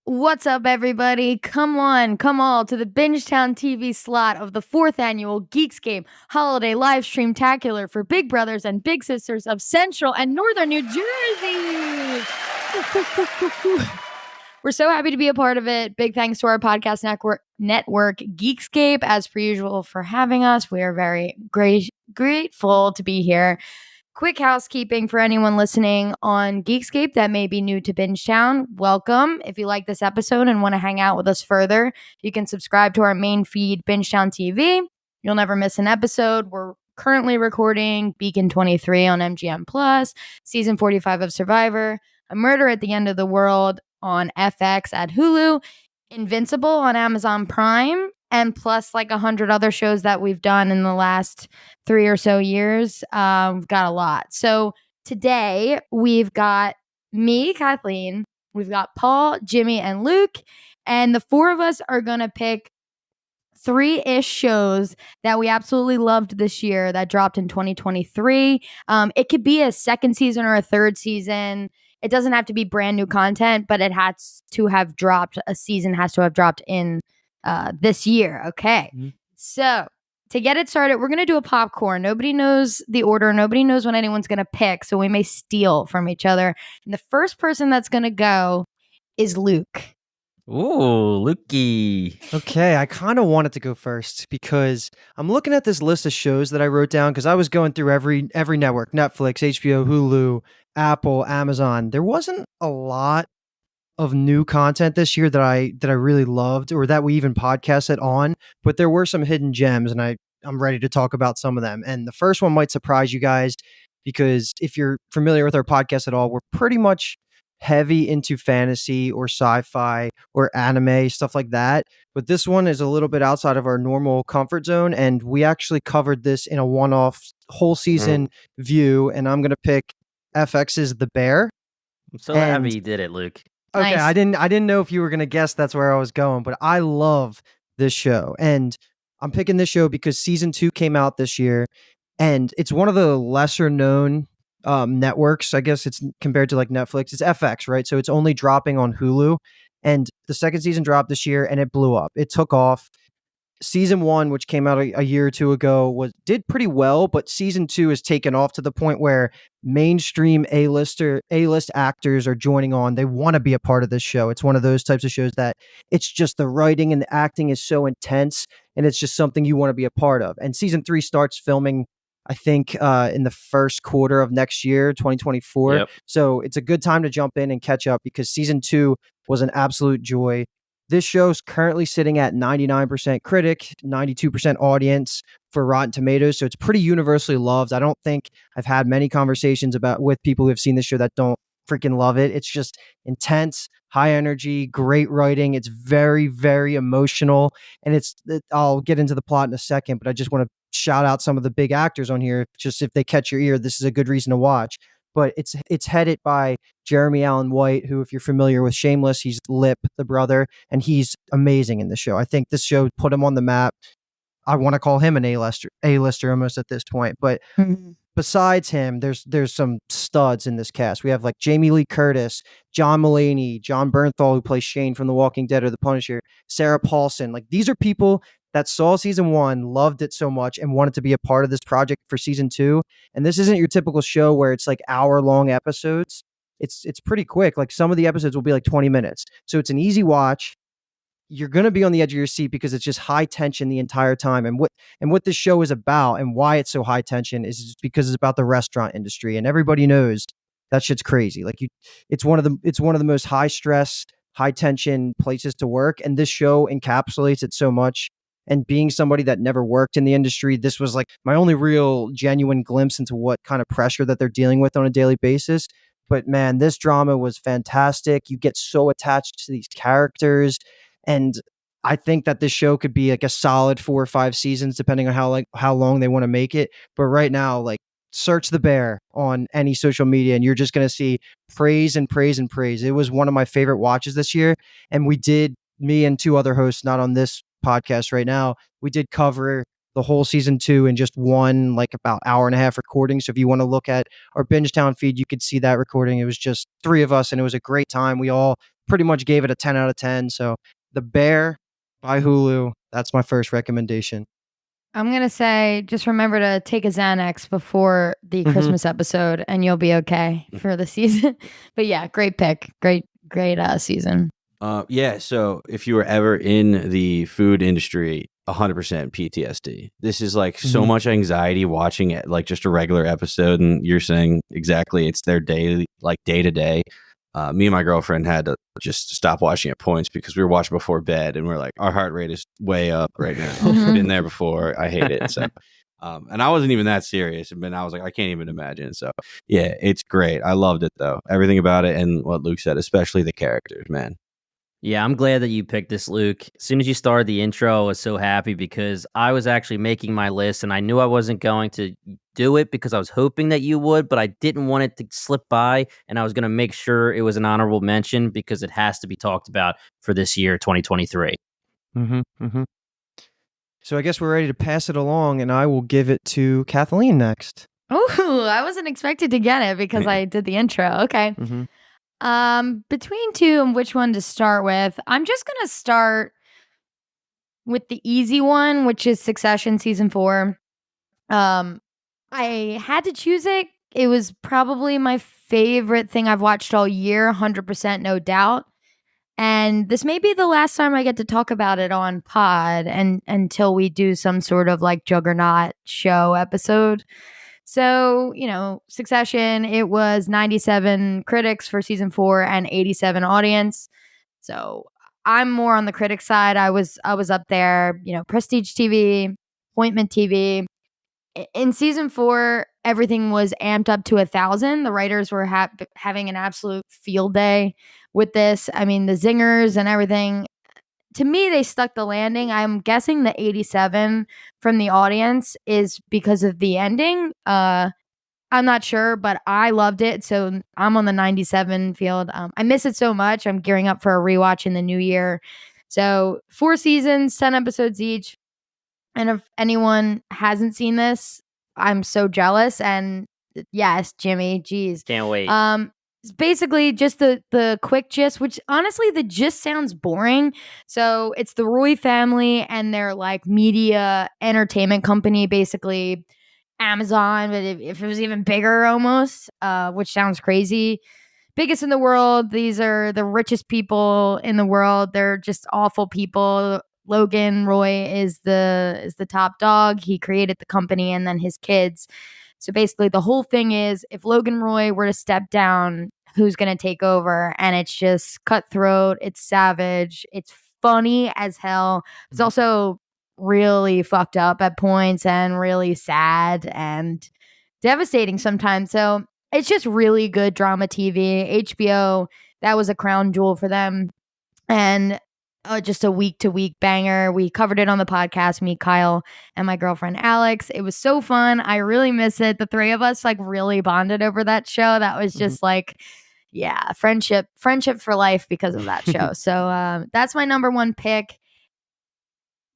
What's up, everybody? Come all to the Bingetown TV slot of the 4th annual Geekscape holiday Livestream-Tacular for big brothers and big sisters of Central and Northern New Jersey. We're so happy to be a part of it. Big thanks to our podcast network Geekscape, as per usual, for having us. We are very grateful to be here. Quick housekeeping for anyone listening on Geekscape that may be new to Bingetown. Welcome. If you like this episode and want to hang out with us further, you can subscribe to our main feed, Bingetown TV. You'll never miss an episode. We're currently recording Beacon 23 on MGM Plus, season 45 of Survivor, A Murder at the End of the World on FX at Hulu, Invincible on Amazon Prime, and plus like 100 other shows that we've done in the last 3 or so years. We've got a lot. So today we've got me, Kathleen, we've got Paul, Jimmy, and Luke, and the four of us are going to pick 3-ish shows that we absolutely loved this year that dropped in 2023. It could be a second season or a third season. It doesn't have to be brand new content, but it has to have dropped. A season has to have dropped in this year. Okay. Mm-hmm. So to get it started, we're going to do a popcorn. Nobody knows the order. Nobody knows what anyone's going to pick. So we may steal from each other. And the first person that's going to go is Luke. Ooh, Lukey. Okay, I kind of wanted to go first because I'm looking at this list of shows that I wrote down because I was going through every network, Netflix, HBO, Hulu, Apple, Amazon. There wasn't a lot of new content this year that I really loved or that we even podcasted on, but there were some hidden gems, and I'm ready to talk about some of them. And the first one might surprise you guys because if you're familiar with our podcast at all, we're pretty much heavy into fantasy or sci-fi or anime, stuff like that. But this one is a little bit outside of our normal comfort zone, and we actually covered this in a one-off whole season view, and I'm going to pick FX's The Bear. I'm so happy you did it, Luke. Okay, nice. I didn't know if you were going to guess that's where I was going, but I love this show. And I'm picking this show because season 2 came out this year, and it's one of the lesser known networks. I guess it's compared to like Netflix. It's FX, right? So it's only dropping on Hulu. And the second season dropped this year and it blew up. It took off. Season 1, which came out a year or two ago, did pretty well, but season 2 has taken off to the point where mainstream A-list actors are joining on. They want to be a part of this show. It's one of those types of shows that it's just the writing and the acting is so intense, and it's just something you want to be a part of. And season 3 starts filming, I think, in the first quarter of next year, 2024. Yep. So it's a good time to jump in and catch up because season 2 was an absolute joy. This show's currently sitting at 99% critic, 92% audience for Rotten Tomatoes. So it's pretty universally loved. I don't think I've had many conversations with people who have seen this show that don't freaking love it. It's just intense, high energy, great writing. It's very, very emotional. And I'll get into the plot in a second, but I just want to shout out some of the big actors on here. Just if they catch your ear, this is a good reason to watch. But it's headed by Jeremy Allen White, who, if you're familiar with Shameless, he's Lip, the brother, and he's amazing in the show. I think this show put him on the map. I want to call him an A-lister almost at this point. But besides him, there's some studs in this cast. We have like Jamie Lee Curtis, John Mulaney, John Bernthal, who plays Shane from The Walking Dead or The Punisher, Sarah Paulson. Like, these are people that saw season 1, loved it so much, and wanted to be a part of this project for season 2. And this isn't your typical show where it's like hour-long episodes. It's pretty quick. Like, some of the episodes will be like 20 minutes. So it's an easy watch. You're going to be on the edge of your seat because it's just high tension the entire time. And what this show is about and why it's so high tension is because it's about the restaurant industry. And everybody knows that shit's crazy. Like, it's one of the most high stress, high tension places to work. And this show encapsulates it so much. And being somebody that never worked in the industry, this was like my only real genuine glimpse into what kind of pressure that they're dealing with on a daily basis. But man, this drama was fantastic. You get so attached to these characters. And I think that this show could be like a solid 4 or 5 seasons, depending on how long they want to make it. But right now, like, search The Bear on any social media and you're just going to see praise and praise and praise. It was one of my favorite watches this year. And me and 2 other hosts, not on this podcast right now, we did cover the whole season 2 in just one, like, about hour and a half recording. So if you want to look at our Bingetown feed, you could see that recording. It was just 3 of us and it was a great time. We all pretty much gave it a 10 out of 10. So The Bear by Hulu, that's my first recommendation. I'm going to say just remember to take a Xanax before the Christmas episode and you'll be okay for the season. But yeah, great pick. Great season. Yeah, so if you were ever in the food industry, 100% PTSD. This is like so much anxiety watching it, like just a regular episode. And you're saying exactly, it's their daily, like day to day. Me and my girlfriend had to just stop watching at points because we were watching before bed and we're like, our heart rate is way up right now. Been there before. I hate it. So, and I wasn't even that serious. But I was like, I can't even imagine. So yeah, it's great. I loved it though. Everything about it and what Luke said, especially the characters, man. Yeah, I'm glad that you picked this, Luke. As soon as you started the intro, I was so happy because I was actually making my list and I knew I wasn't going to do it because I was hoping that you would, but I didn't want it to slip by and I was going to make sure it was an honorable mention because it has to be talked about for this year, 2023. So I guess we're ready to pass it along and I will give it to Kathleen next. Oh, I wasn't expected to get it because I did the intro. Okay. Between two and which one to start with, I'm just gonna start with the easy one, which is Succession season 4. I had to choose it. It was probably my favorite thing I've watched all year, 100% no doubt. And this may be the last time I get to talk about it on pod and until we do some sort of like Juggernaut show episode. So, Succession, it was 97 critics for season 4 and 87 audience. So I'm more on the critic side. I was up there, Prestige TV, Appointment TV. In season 4, everything was amped up to 1,000. The writers were having an absolute field day with this. I mean, the zingers and everything. To me, they stuck the landing. I'm guessing the 87 from the audience is because of the ending. I'm not sure, but I loved it. So I'm on the 97 field. I miss it so much. I'm gearing up for a rewatch in the new year. So 4 seasons, 10 episodes each. And if anyone hasn't seen this, I'm so jealous. And yes, Jimmy, geez. Can't wait. It's basically just the quick gist, which honestly, the gist sounds boring. So it's the Roy family and their like media entertainment company, basically Amazon, but if it was even bigger almost, which sounds crazy. Biggest in the world. These are the richest people in the world. They're just awful people. Logan Roy is the top dog. He created the company and then his kids. So basically the whole thing is if Logan Roy were to step down, who's going to take over? And it's just cutthroat. It's savage. It's funny as hell. It's also really fucked up at points and really sad and devastating sometimes. So it's just really good drama TV. HBO, that was a crown jewel for them. And just a week-to-week banger. We covered it on the podcast, me, Kyle, and my girlfriend, Alex. It was so fun. I really miss it. The three of us like really bonded over that show. That was just like, yeah, friendship for life because of that show. So that's my number one pick.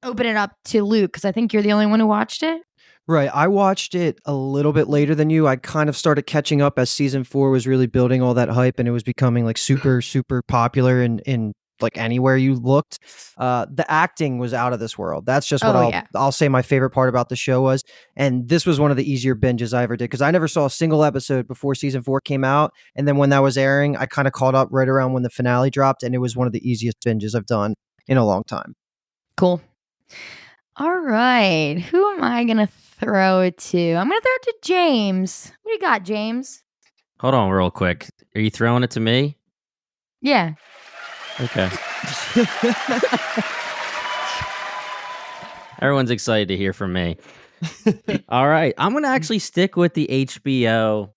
Open it up to Luke because I think you're the only one who watched it. Right. I watched it a little bit later than you. I kind of started catching up as season 4 was really building all that hype and it was becoming like super, super popular in like anywhere you looked. The acting was out of this world. That's just what I'll say my favorite part about the show was. And this was one of the easier binges I ever did because I never saw a single episode before season 4 came out. And then when that was airing, I kind of caught up right around when the finale dropped. And it was one of the easiest binges I've done in a long time. Cool. All right. Who am I going to throw it to? I'm going to throw it to James. What do you got, James? Hold on real quick. Are you throwing it to me? Yeah. Okay. Everyone's excited to hear from me. All right. I'm going to actually stick with the HBO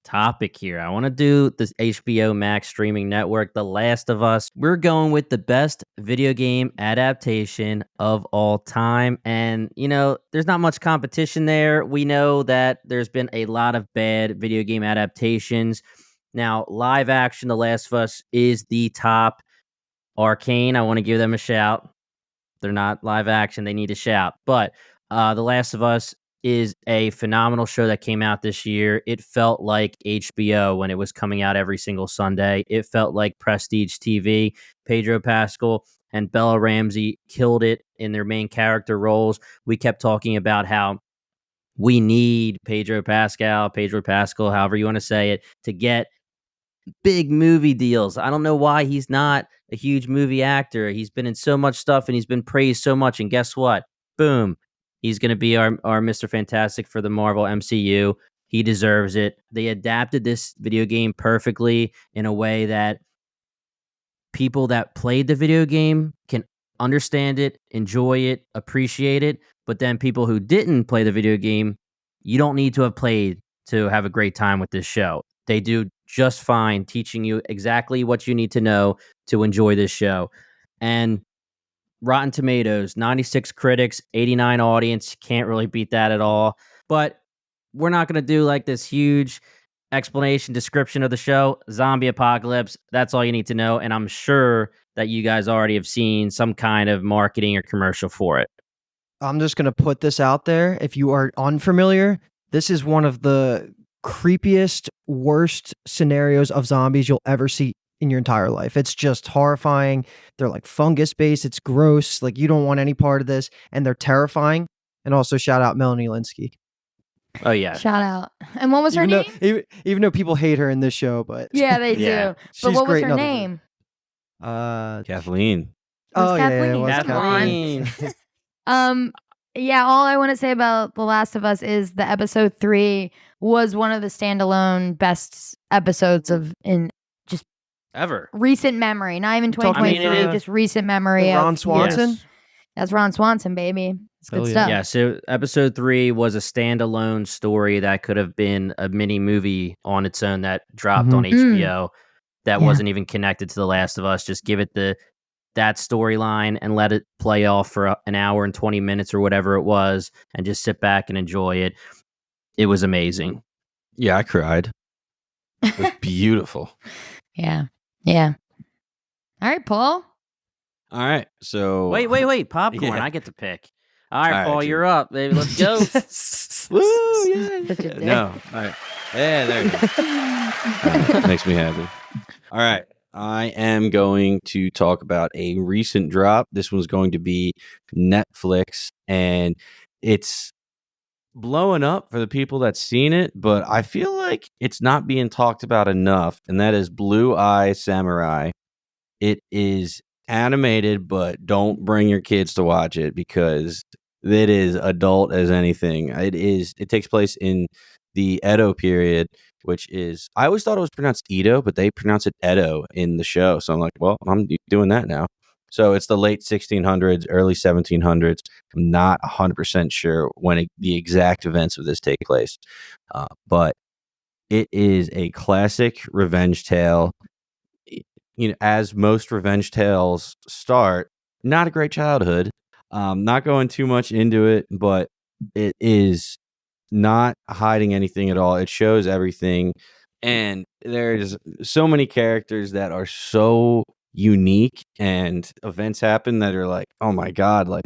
topic here. I want to do this HBO Max streaming network, The Last of Us. We're going with the best video game adaptation of all time. And, there's not much competition there. We know that there's been a lot of bad video game adaptations. Now, live action, The Last of Us is the top. Arcane, I want to give them a shout. They're not live action. They need a shout. But The Last of Us is a phenomenal show that came out this year. It felt like HBO when it was coming out every single Sunday. It felt like Prestige TV. Pedro Pascal and Bella Ramsey killed it in their main character roles. We kept talking about how we need Pedro Pascal, however you want to say it, to get big movie deals. I don't know why he's not a huge movie actor. He's been in so much stuff and he's been praised so much. And guess what? Boom. He's going to be our Mr. Fantastic for the Marvel MCU. He deserves it. They adapted this video game perfectly in a way that people that played the video game can understand it, enjoy it, appreciate it. But then people who didn't play the video game, you don't need to have played to have a great time with this show. They do just fine teaching you exactly what you need to know to enjoy this show. And Rotten Tomatoes, 96 critics, 89 audience. Can't really beat that at all. But we're not going to do like this huge explanation, description of the show. Zombie apocalypse. That's all you need to know. And I'm sure that you guys already have seen some kind of marketing or commercial for it. I'm just going to put this out there. If you are unfamiliar, this is one of the creepiest, worst scenarios of zombies you'll ever see in your entire life. It's just horrifying. They're like fungus based. It's gross. Like you don't want any part of this. And they're terrifying. And also shout out Melanie Linsky. Oh, yeah. Shout out. And what was her name? Even though people hate her in this show, but yeah, they do. Yeah. But what was great her in other name? Kathleen. Oh, yeah, Kathleen. it was Kathleen. Yeah, all I want to say about The Last of Us is the episode 3 was one of the standalone best episodes in just Ever. recent memory. Not even talking 2023, just recent memory. Ron Swanson? Yes. That's Ron Swanson, baby. It's good Hell yeah. stuff. Yeah, so episode 3 was a standalone story that could have been a mini movie on its own that dropped on HBO that Yeah. wasn't even connected to The Last of Us. Just give it that storyline and let it play off for an hour and 20 minutes or whatever it was and just sit back and enjoy it. It was amazing. Yeah, I cried. It was beautiful. Yeah. Yeah. All right, Paul. All right, so Wait. Popcorn. Yeah. I get to pick. All right, All right, Paul, Jim. you're up, baby. Let's go. Woo! Yeah. Such a dick. No, all right. Yeah, there you go. Makes me happy. All right, I am going to talk about a recent drop. This one's going to be Netflix, and it's blowing up for the people that's seen it, but I feel like it's not being talked about enough, and that is Blue Eye Samurai. It is animated, but don't bring your kids to watch it because it is adult as anything. It takes place in the Edo period, which is, I always thought it was pronounced Edo, but they pronounce it Edo in the show. So I'm like, well, I'm doing that now. So it's the late 1600s, early 1700s. I'm not 100% sure when the exact events of this take place. But it is a classic revenge tale. You know, as most revenge tales start, not a great childhood. Not going too much into it, but it is not hiding anything at all. It shows everything. And there's so many characters that are so unique, and events happen that are like, oh my God, like,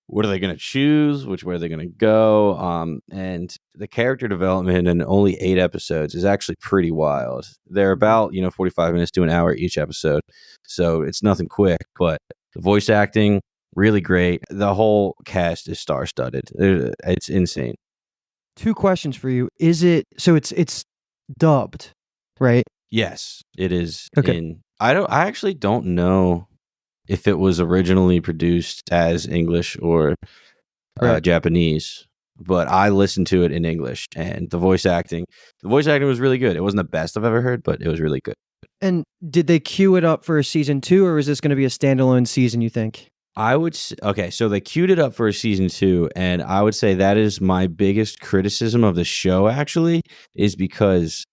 what are they going to choose? Which way are they going to go? And the character development in only 8 episodes is actually pretty wild. They're about, 45 minutes to an hour each episode. So it's nothing quick, but the voice acting, really great. The whole cast is star-studded. It's insane. 2 questions for you. Is it, so it's dubbed, right? Yes, it is. Okay. I actually don't know if it was originally produced as English or Right. Japanese, but I listened to it in English, and the voice acting was really good. It wasn't the best I've ever heard, but it was really good. And did they queue it up for a season 2, or is this going to be a standalone season, you think? Okay, so they queued it up for a season 2, and I would say that is my biggest criticism of the show, actually, is because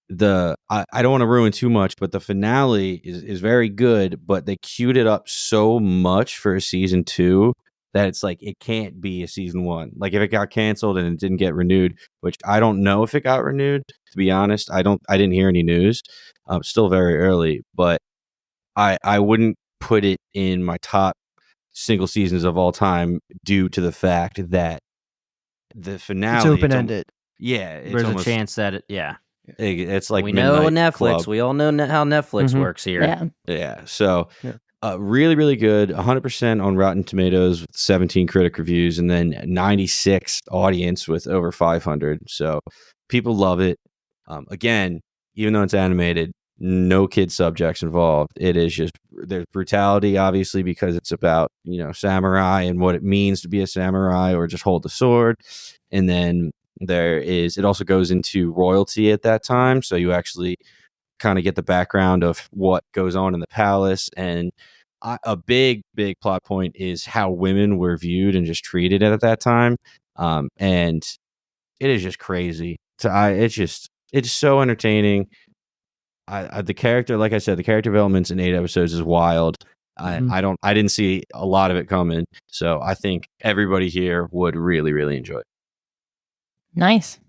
I don't want to ruin too much, but the finale is very good, but they queued it up so much for a season 2 that it's like it can't be a season 1. Like if it got canceled and it didn't get renewed, which I don't know if it got renewed, to be honest. I didn't hear any news. Still very early, but I wouldn't put it in my top single seasons of all time due to the fact that the finale. It's open-ended. It's There's almost, a chance that it's like we know Midnight Netflix. Club. We all know how Netflix works here. Yeah. Yeah. So, Yeah. really, really good. 100% on Rotten Tomatoes with 17 critic reviews, and then 96 audience with over 500. So people love it. Again, even though it's animated, no kid subjects involved. It is just, there's brutality, obviously, because it's about, samurai and what it means to be a samurai or just hold the sword. And then it also goes into royalty at that time. So you actually kind of get the background of what goes on in the palace. And a big plot point is how women were viewed and just treated at that time. And it is just crazy. It's so entertaining. The character, like I said, the character developments in 8 episodes is wild. I didn't see a lot of it coming. So I think everybody here would really, really enjoy it. Nice.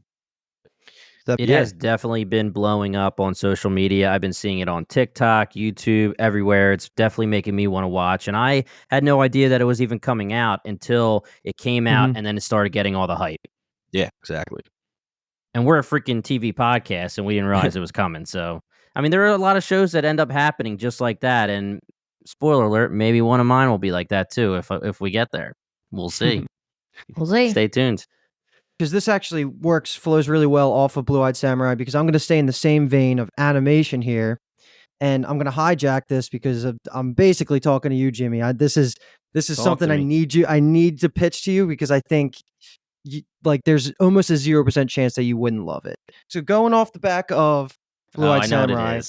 It has definitely been blowing up on social media. I've been seeing it on TikTok, YouTube, everywhere. It's definitely making me want to watch. And I had no idea that it was even coming out until it came out, and then it started getting all the hype. Yeah, exactly. And we're a freaking TV podcast, and we didn't realize it was coming. So, I mean, there are a lot of shows that end up happening just like that. And spoiler alert, maybe one of mine will be like that too if we get there. We'll see. We'll see. Stay tuned. Because this actually flows really well off of Blue-Eyed Samurai, because I'm going to stay in the same vein of animation here, and I'm going to hijack this because I'm basically talking to you, Jimmy. This is something I need to pitch to you, because I think there's almost a 0% chance that you wouldn't love it. So going off the back of Blue-Eyed Samurai,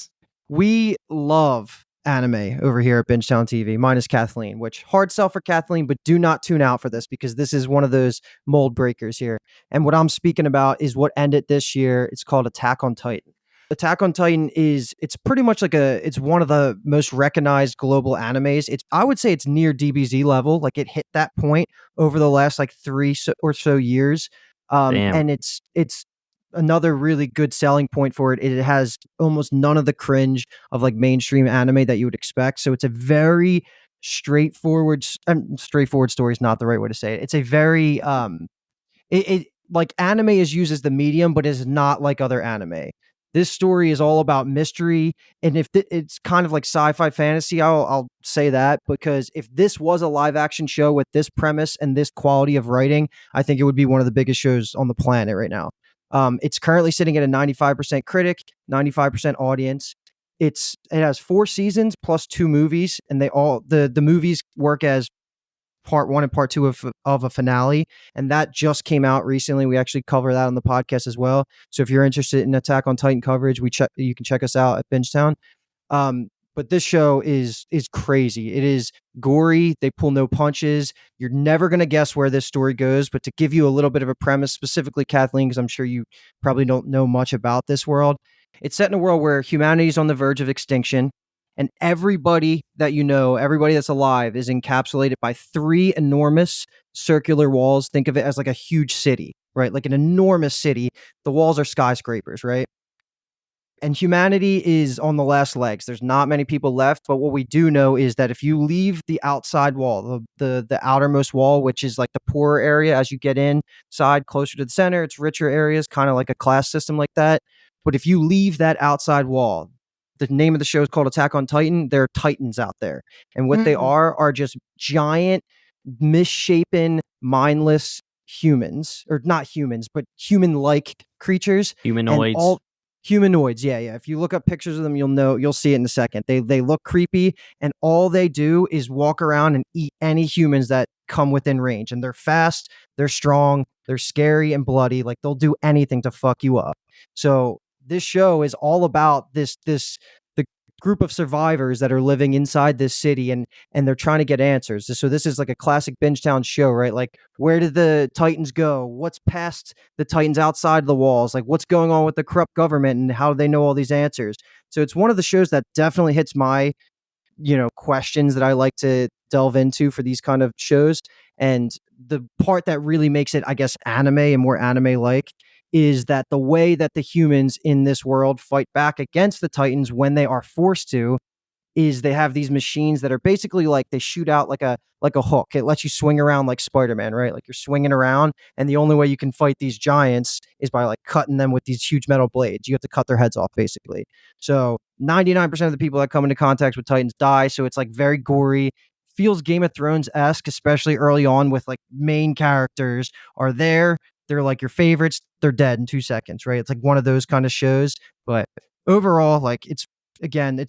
we love anime over here at Bingetown TV, minus Kathleen, which hard sell for Kathleen, but do not tune out for this, because this is one of those mold breakers here. And what I'm speaking about is what ended this year. It's called Attack on Titan. Attack on Titan it's pretty much it's one of the most recognized global animes. I would say it's near DBZ level. Like, it hit that point over the last 3 or so years. And it's another really good selling point for it. It has almost none of the cringe of mainstream anime that you would expect. So it's a very straightforward story is not the right way to say it. It's a very anime is used as the medium, but is not like other anime. This story is all about mystery, and if it's kind of like sci-fi fantasy, I'll say that, because if this was a live action show with this premise and this quality of writing, I think it would be one of the biggest shows on the planet right now. It's currently sitting at a 95% critic, 95% audience. It has 4 seasons plus 2 movies, and the movies work as part 1 and part 2 of a finale, and that just came out recently. We actually cover that on the podcast as well. So if you're interested in Attack on Titan coverage, you can check us out at Bingetown. But this show is crazy. It is gory. They pull no punches. You're never going to guess where this story goes. But to give you a little bit of a premise, specifically Kathleen, because I'm sure you probably don't know much about this world, it's set in a world where humanity is on the verge of extinction, and everybody that everybody that's alive, is encapsulated by 3 enormous circular walls. Think of it as like a huge city, right? Like an enormous city. The walls are skyscrapers, right? And humanity is on the last legs. There's not many people left, but what we do know is that if you leave the outside wall, the outermost wall, which is like the poorer area, as you get inside closer to the center, it's richer areas, kind of like a class system like that. But if you leave that outside wall, the name of the show is called Attack on Titan. There are titans out there. And what they are just giant, misshapen, mindless humans, or not humans, but human-like creatures. Humanoids. Humanoids, yeah. If you look up pictures of them, you'll see it in a second. They look creepy, and all they do is walk around and eat any humans that come within range. And they're fast, they're strong, they're scary and bloody. Like, they'll do anything to fuck you up. So this show is all about the group of survivors that are living inside this city, and they're trying to get answers. So this is like a classic Bingetown show, right? Like, where did the Titans go? What's past the Titans outside the walls? Like, what's going on with the corrupt government, and how do they know all these answers? So it's one of the shows that definitely hits my, questions that I like to delve into for these kind of shows. And the part that really makes it, I guess, anime and more anime-like is that the way that the humans in this world fight back against the Titans when they are forced to is they have these machines that are basically like they shoot out like a hook. It lets you swing around like Spider-Man, right? Like you're swinging around, and the only way you can fight these giants is by like cutting them with these huge metal blades. You have to cut their heads off basically. So 99% of the people that come into contact with Titans die. So it's like very gory. Feels Game of Thrones-esque, especially early on with like main characters are there. They're like your favorites. They're dead in 2 seconds, right? It's like one of those kind of shows. But overall, like it's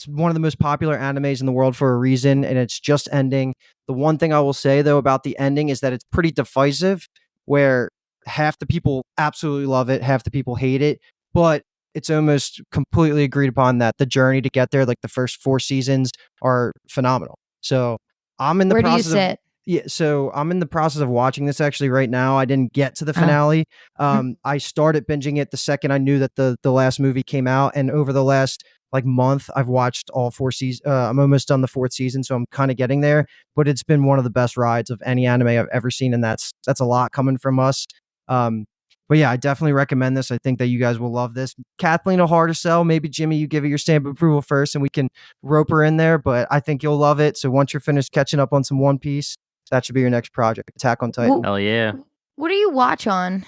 one of the most popular animes in the world for a reason, and it's just ending. The one thing I will say, though, about the ending is that it's pretty divisive, where half the people absolutely love it, half the people hate it, but it's almost completely agreed upon that the journey to get there, like the first 4 seasons, are phenomenal. So I'm in the Where do you process of sit? yeah, so I'm in the process of watching this actually right now. I didn't get to the finale. I started binging it the second I knew that the last movie came out, and over the last like month, I've watched all 4 seasons. I'm almost done the 4th season, so I'm kind of getting there. But it's been one of the best rides of any anime I've ever seen, and that's a lot coming from us. But yeah, I definitely recommend this. I think that you guys will love this. Kathleen, a harder sell. Maybe Jimmy, you give it your stamp of approval first, and we can rope her in there. But I think you'll love it. So once you're finished catching up on some One Piece, that should be your next project, Attack on Titan. Hell yeah. What do you watch on?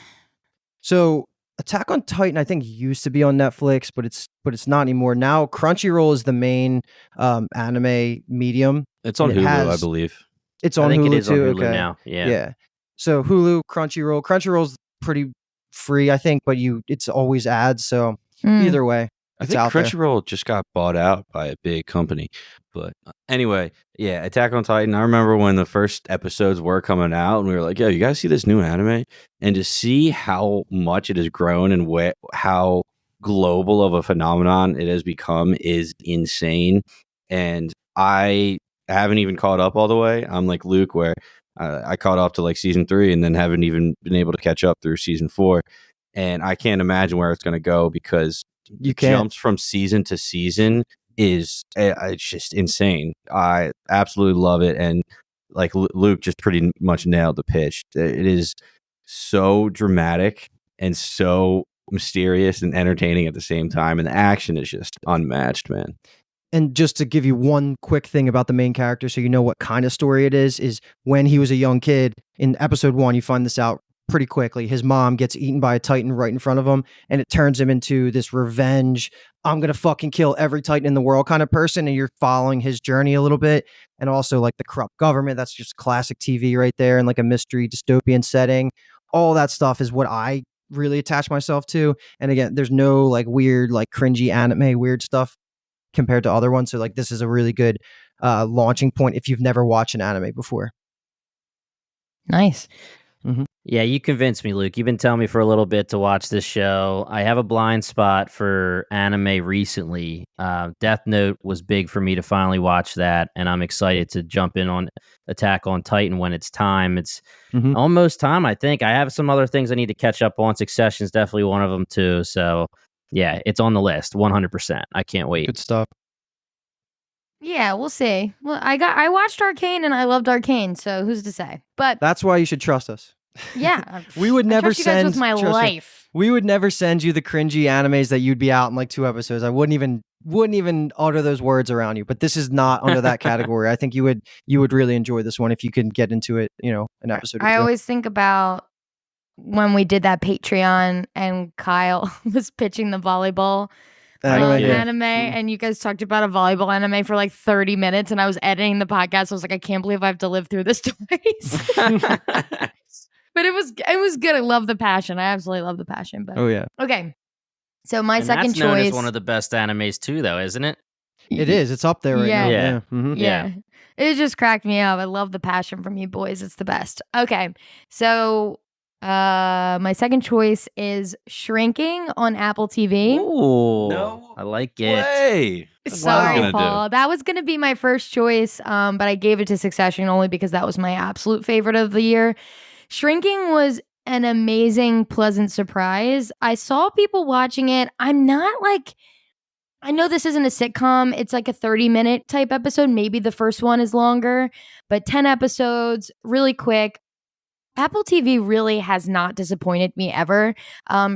So Attack on Titan, I think, used to be on Netflix, but it's not anymore. Now Crunchyroll is the main anime medium. It's on Hulu, I believe. It's on I think Hulu it is on too. Hulu Okay. now. Yeah. Yeah. So Hulu, Crunchyroll. Crunchyroll's pretty free, I think, but it's always ads. So either way, I it's think out there. Crunchyroll just got bought out by a big company. But anyway, yeah, Attack on Titan. I remember when the first episodes were coming out, and we were like, "Yo, you guys see this new anime?" And to see how much it has grown and how global of a phenomenon it has become is insane. And I haven't even caught up all the way. I'm like Luke, where I caught up to like season 3, and then haven't even been able to catch up through season 4. And I can't imagine where it's going to go because You can't. jumps from season to season is it's just insane. I absolutely love it, and like Luke just pretty much nailed the pitch. It is so dramatic and so mysterious and entertaining at the same time, and the action is just unmatched, man. And just to give you one quick thing about the main character, so you know what kind of story it is when he was a young kid, in episode 1, you find this out pretty quickly. His mom gets eaten by a Titan right in front of him, and it turns him into this revenge, I'm going to fucking kill every Titan in the world kind of person, and you're following his journey a little bit. And also like the corrupt government, that's just classic TV right there, and like a mystery dystopian setting. All that stuff is what I really attach myself to. And again, there's no like weird, like cringy anime weird stuff compared to other ones. So like this is a really good launching point if you've never watched an anime before. Nice. Yeah, you convinced me, Luke. You've been telling me for a little bit to watch this show. I have a blind spot for anime recently. Death Note was big for me to finally watch that, and I'm excited to jump in on Attack on Titan when it's time. It's almost time, I think. I have some other things I need to catch up on. Succession's definitely one of them, too. So, yeah, it's on the list, 100%. I can't wait. Good stuff. Yeah, we'll see. Well, I watched Arcane and I loved Arcane, so who's to say? But That's why you should trust us. yeah, We would never I trust you guys send with my trust me, life. we would never send you the cringy animes that you'd be out in like 2 episodes. I wouldn't even utter those words around you. But this is not under that category. I think you would really enjoy this one if you can get into it, an episode or I 2. always think about when we did that Patreon and Kyle was pitching the volleyball anime, and you guys talked about a volleyball anime for like 30 minutes, and I was editing the podcast. I was like, I can't believe I have to live through this twice. But it was good. I love the passion. I absolutely love the passion. But Oh yeah. okay, so my And second that's known choice. as one of the best animes, too, though, isn't it? It is. It's up there right Yeah. now. Yeah. Yeah. Mhm. Yeah. It just cracked me up. I love the passion from you boys. It's the best. Okay. So my second choice is Shrinking on Apple TV. Ooh, No I like it. way. That's what I was Sorry, gonna do. Paul. That was going to be my first choice, but I gave it to Succession only because that was my absolute favorite of the year. Shrinking was an amazing, pleasant surprise. I saw people watching it. I'm not like... I know this isn't a sitcom. It's like a 30-minute type episode. Maybe the first one is longer, but 10 episodes, really quick. Apple TV really has not disappointed me ever.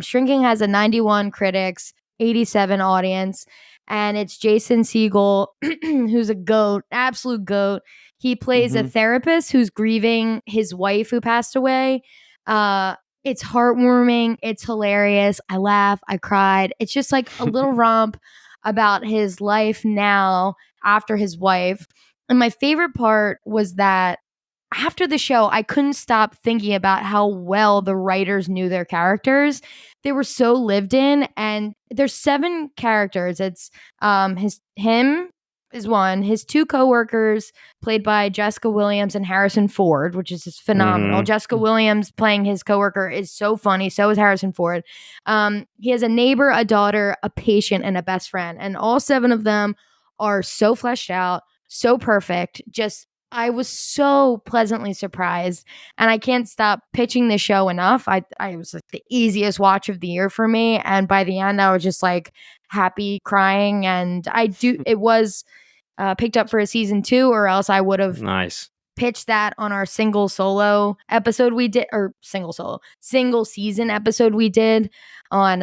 Shrinking has a 91 critics, 87 audience. and it's Jason Segel, who's a goat, absolute goat. He plays a therapist who's grieving his wife who passed away. It's heartwarming. It's hilarious. I laugh. I cried. It's just like a little romp about his life now after his wife. And my favorite part was that after the show, I couldn't stop thinking about how well the writers knew their characters. They were so lived in, and there's 7 characters. It's him is one, his 2 coworkers played by Jessica Williams and Harrison Ford, which is just phenomenal. Jessica Williams playing his coworker is so funny. So is Harrison Ford. He has a neighbor, a daughter, a patient, and a best friend, and all 7 of them are so fleshed out, so perfect. Just I was so pleasantly surprised, and I can't stop pitching the show enough. I was like the easiest watch of the year for me, and by the end, I was just like happy, crying, and it was picked up for a season 2, or else I would have pitched that on our single season episode we did on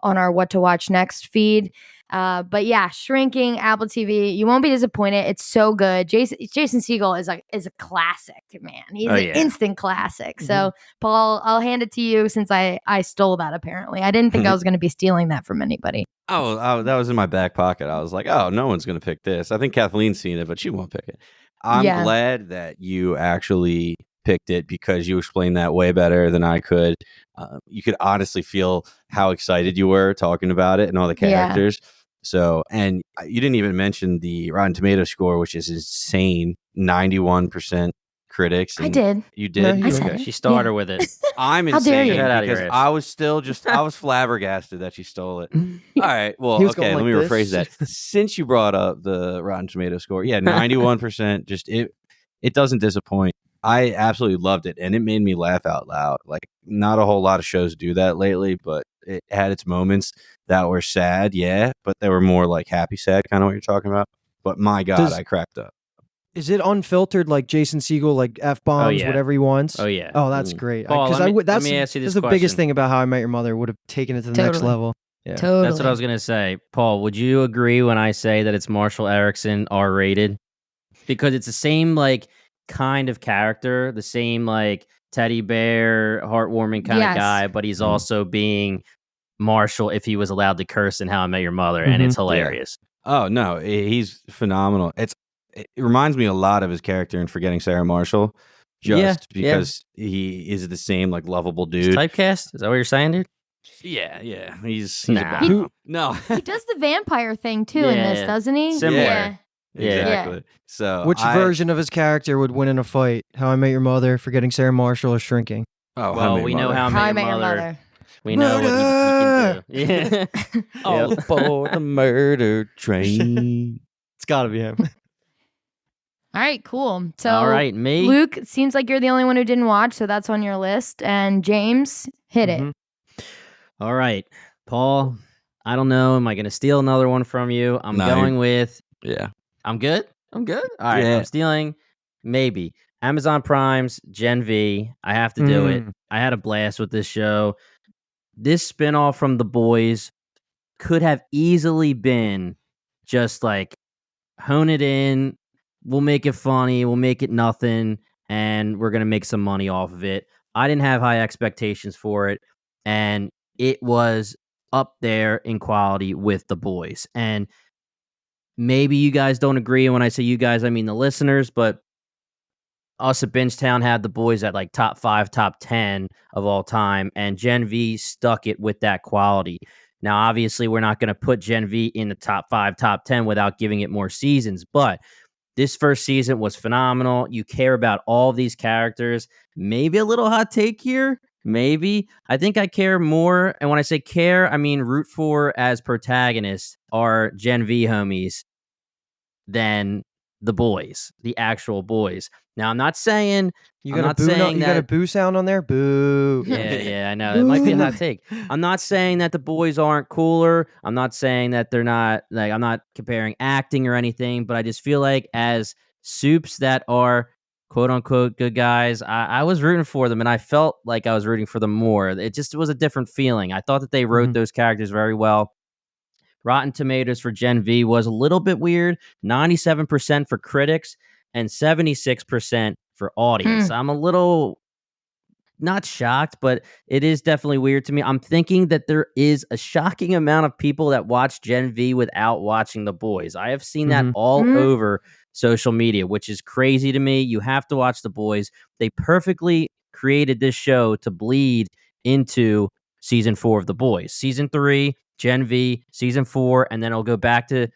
our What to Watch Next feed. But yeah, Shrinking, Apple TV. You won't be disappointed. It's so good. Jason Segel is a classic, man. He's an instant classic. So Paul, I'll hand it to you since I stole that. Apparently, I didn't think I was going to be stealing that from anybody. Oh, that was in my back pocket. I was like, oh, no one's going to pick this. I think Kathleen's seen it, but she won't pick it. I'm glad that you actually picked it because you explained that way better than I could. You could honestly feel how excited you were talking about it and all the characters. Yeah. So, and you didn't even mention the Rotten Tomato score, which is insane, 91% critics. I did. You did? No, okay. She started with it. I'm insane because I was still I was flabbergasted that she stole it. All right. Well, okay, let me rephrase that. Since you brought up the Rotten Tomato score, 91%, just it doesn't disappoint. I absolutely loved it, and it made me laugh out loud. Like, not a whole lot of shows do that lately, but it had its moments that were sad, but they were more like happy sad, kind of what you're talking about. But my God, I cracked up. Is it unfiltered like Jason Segel, like F-bombs, whatever he wants? Oh, yeah. Oh, that's great. Paul, let me ask you this that's the question. biggest thing about How I Met Your Mother. Would have taken it to the next level. Yeah. Totally. That's what I was going to say. Paul, would you agree when I say that it's Marshall Erickson R-rated? Because it's the same, like, kind of character, the same like teddy bear, heartwarming kind of guy, but he's also being Marshall if he was allowed to curse in How I Met Your Mother, and it's hilarious. Yeah. Oh no, he's phenomenal. It reminds me a lot of his character in Forgetting Sarah Marshall, because he is the same like lovable dude. He's typecast? Is that what you're saying, dude? Yeah. He's no. He does the vampire thing too in this, doesn't he? Similar. Yeah. Exactly. So, which version of his character would win in a fight? How I Met Your Mother, Forgetting Sarah Marshall, or Shrinking? Oh, well, we know How I Met Your Mother. We know what he can do. All aboard the murder train. It's got to be him. All right, cool. So, all right, me. Luke, it seems like you're the only one who didn't watch, so that's on your list. And James, hit it. All right, Paul. I don't know. Am I going to steal another one from you? I'm going with. Yeah. I'm good. All right. I'm stealing. Maybe. Amazon Prime's Gen V. I have to do it. I had a blast with this show. This spinoff from The Boys could have easily been just like hone it in. We'll make it funny. We'll make it nothing. And we're going to make some money off of it. I didn't have high expectations for it. And it was up there in quality with The Boys. And maybe you guys don't agree. And when I say you guys, I mean the listeners, but us at Bingetown had The Boys at like top 5, top 10 of all time, and Gen V stuck it with that quality. Now, obviously, we're not going to put Gen V in the top 5, top 10 without giving it more seasons, but this first season was phenomenal. You care about all these characters. Maybe a little hot take here. Maybe. I think I care more, and when I say care, I mean root for as protagonists are Gen V homies than the boys, the actual boys. Now, I'm not saying you got a boo sound on there. Boo. Yeah, I know. It might be a hot take. I'm not saying that the boys aren't cooler. I'm not saying that they're not I'm not comparing acting or anything, but I just feel like as soups that are quote unquote good guys, I was rooting for them, and I felt like I was rooting for them more. It was a different feeling. I thought that they wrote those characters very well. Rotten Tomatoes for Gen V was a little bit weird, 97% for critics and 76% for audience. I'm a little not shocked, but it is definitely weird to me. I'm thinking that there is a shocking amount of people that watch Gen V without watching The Boys. I have seen that all over social media, which is crazy to me. You have to watch The Boys. They perfectly created this show to bleed into season 4 of The Boys. Season 3, Gen V, season 4, and then it'll go back to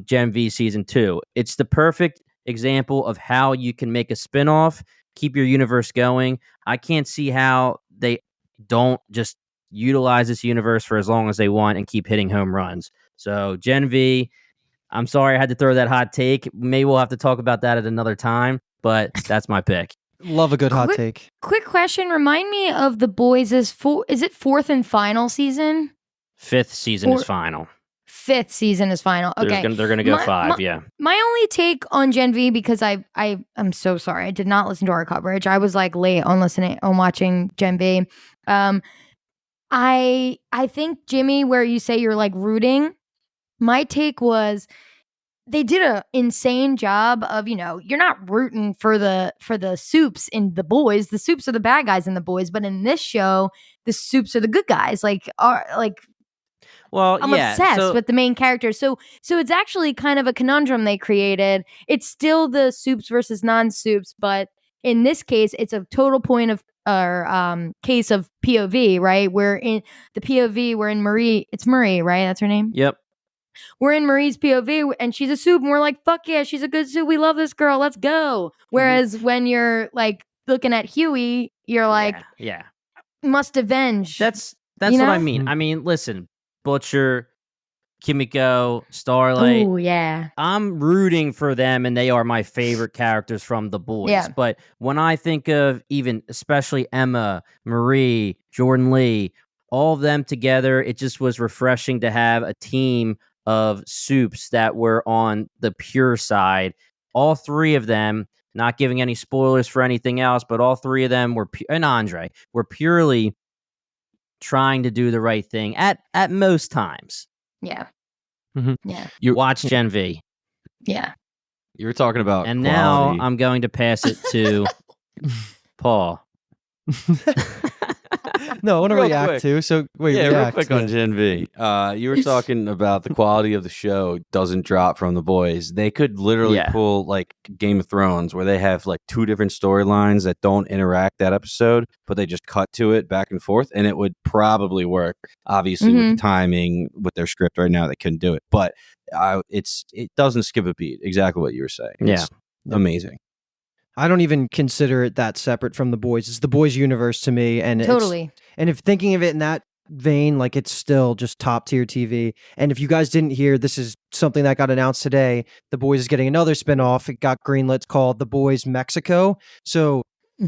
Gen V season 2. It's the perfect example of how you can make a spinoff, keep your universe going. I can't see how they don't just utilize this universe for as long as they want and keep hitting home runs. So Gen V, I'm sorry I had to throw that hot take. Maybe we'll have to talk about that at another time, but that's my pick. Love a good hot take. Quick question. Remind me of The Boys' is it 4th and final season? 5th season is final. 5th season is final. Okay. They're going to go 5, yeah. My only take on Gen V, because I'm so sorry. I did not listen to our coverage. I was like late on watching Gen V. I think, Jimmy, where you say you're like rooting, my take was they did an insane job of, you're not rooting for the soups in The Boys. The soups are the bad guys in The Boys, but in this show, the soups are the good guys. Well, I'm obsessed with the main character. So it's actually kind of a conundrum they created. It's still the soups versus non-soups, but in this case, it's a total point of case of POV, right? We're in the POV, we're in Marie. It's Marie, right? That's her name? Yep. We're in Marie's POV and she's a soup and we're like, fuck yeah, she's a good soup. We love this girl. Let's go. Whereas when you're like looking at Huey, you're like, yeah. Must avenge. That's what I mean. I mean, listen, Butcher, Kimiko, Starlight. Oh, yeah. I'm rooting for them, and they are my favorite characters from The Boys. Yeah. But when I think of especially Emma, Marie, Jordan Lee, all of them together, it just was refreshing to have a team of soups that were on the pure side. All 3 of them, not giving any spoilers for anything else, but all 3 of them and Andre, were purely trying to do the right thing at most times. Yeah. Yeah. Watch Gen V. Yeah. You were talking about and quality. Now I'm going to pass it to Paul. No, I want to Real react quick. to. So wait, real quick on Gen V. You were talking about the quality of the show doesn't drop from The Boys. They could literally pull like Game of Thrones, where they have like 2 different storylines that don't interact that episode, but they just cut to it back and forth, and it would probably work. Obviously, with the timing, with their script right now, they couldn't do it, but it doesn't skip a beat. Exactly what you were saying. It's amazing. I don't even consider it that separate from The Boys. It's The Boys universe to me, and totally. And if thinking of it in that vein, like it's still just top tier TV. And if you guys didn't hear, this is something that got announced today. The Boys is getting another spinoff. It got greenlit. It's called The Boys Mexico. So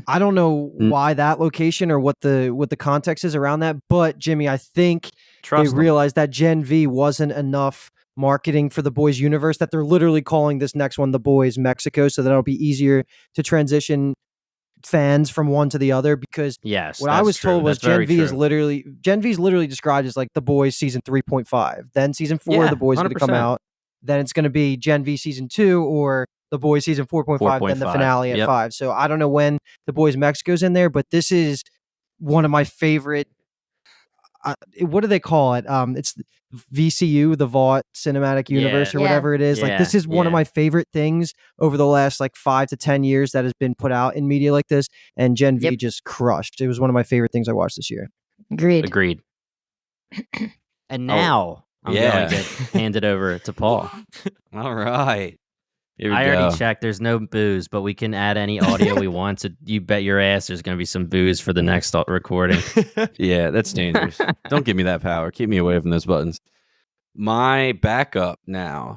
I don't know why that location or what the context is around that. But Jimmy, I think they realized that Gen V wasn't enough marketing for The Boys universe, that they're literally calling this next one The Boys Mexico, so that it'll be easier to transition fans from one to the other. Because what I was told was Gen V is literally described as like The Boys season 3.5. Then season 4, The Boys is going to come out. Then it's going to be Gen V season 2 or The Boys season 4.5. Then the finale at 5. So I don't know when The Boys Mexico's in there, but this is one of my favorite. What do they call it? It's VCU, the Vought Cinematic Universe, or whatever it is. Like, this is one of my favorite things over the last like 5 to 10 years that has been put out in media like this. And Gen V just crushed. It was one of my favorite things I watched this year. Agreed. And now I'm going to hand it over to Paul. All right. I already checked. There's no booze, but we can add any audio we want. So you bet your ass there's going to be some booze for the next recording. Yeah, that's dangerous. Don't give me that power. Keep me away from those buttons. My backup now.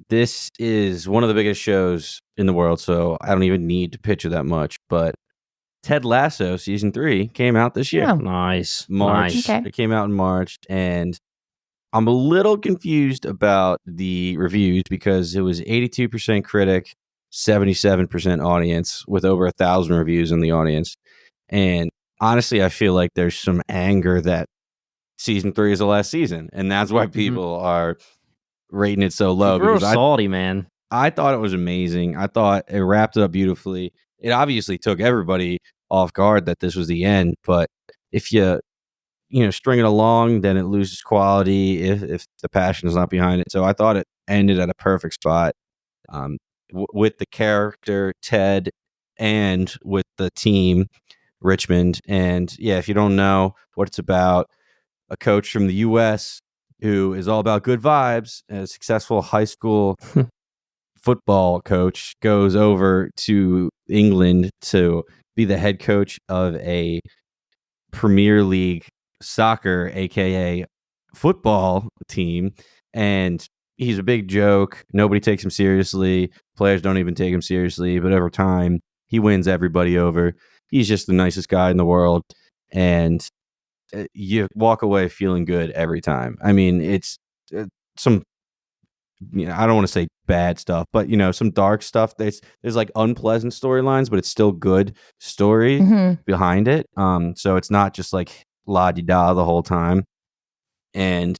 This is one of the biggest shows in the world, so I don't even need to pitch it that much. But Ted Lasso season 3 came out this year. Oh. Nice. March. Okay. It came out in March, and I'm a little confused about the reviews because it was 82% critic, 77% audience, with over 1,000 reviews in the audience. And honestly, I feel like there's some anger that season 3 is the last season, and that's why people are rating it so low. Real Because salty, man. I thought it was amazing. I thought it wrapped it up beautifully. It obviously took everybody off guard that this was the end, but if you string it along, then it loses quality if the passion is not behind it. So I thought it ended at a perfect spot, with the character Ted and with the team Richmond. And yeah, if you don't know what it's about, a coach from the U.S. who is all about good vibes, a successful high school football coach, goes over to England to be the head coach of a Premier League soccer, aka football team, and he's a big joke. Nobody takes him seriously. Players don't even take him seriously, but over time he wins everybody over. He's just the nicest guy in the world, and you walk away feeling good every time. I mean, it's some, I don't want to say bad stuff, but some dark stuff. There's like unpleasant storylines, but it's still good story behind it. So it's not just like la-di-da the whole time. And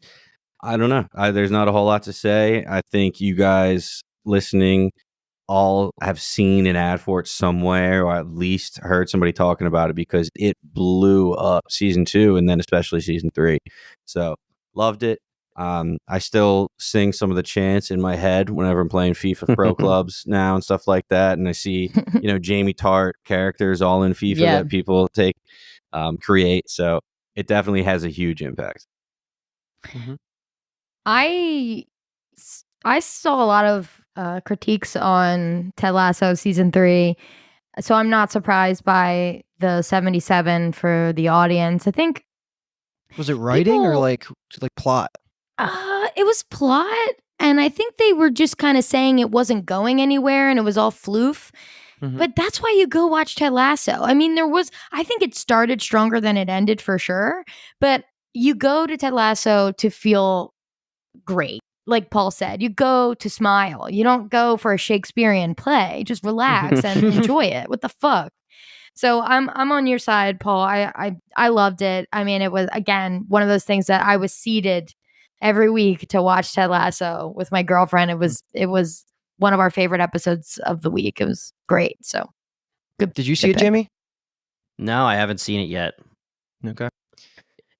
I don't know. There's not a whole lot to say. I think you guys listening all have seen an ad for it somewhere, or at least heard somebody talking about it, because it blew up season 2 and then especially season 3. So loved it. I still sing some of the chants in my head whenever I'm playing FIFA Pro Clubs now and stuff like that. And I see, Jamie Tart characters all in FIFA that people create. So it definitely has a huge impact. I saw a lot of critiques on Ted Lasso season 3, so I'm not surprised by the 77 for the audience. I think, was it writing or like plot? It was plot, and I think they were just kind of saying it wasn't going anywhere and it was all floof. But that's why you go watch Ted Lasso. I mean, I think it started stronger than it ended for sure, but you go to Ted Lasso to feel great. Like Paul said, you go to smile. You don't go for a Shakespearean play. Just relax and enjoy it. What the fuck? So I'm on your side, Paul. I loved it. I mean, it was, again, one of those things that I was seated every week to watch Ted Lasso with my girlfriend. It was one of our favorite episodes of the week. It was great. So good. Did you see it, Jamie? No, I haven't seen it yet. Okay.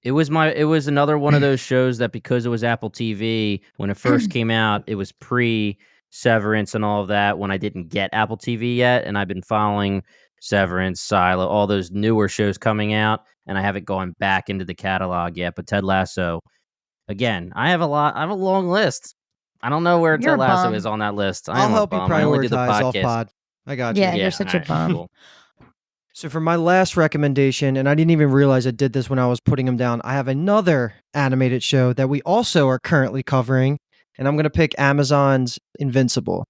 It was another one of those shows that, because it was Apple TV when it first came out, it was pre-Severance and all of that, when I didn't get Apple TV yet, and I've been following Severance, Silo, all those newer shows coming out, and I haven't gone back into the catalog yet. But Ted Lasso, again, I have a long list. I don't know where Ted Lasso is on that list. I'll help you prioritize off pod. I got you. Yeah, you're such a bum. Cool. So for my last recommendation, and I didn't even realize I did this when I was putting them down, I have another animated show that we also are currently covering, and I'm going to pick Amazon's Invincible.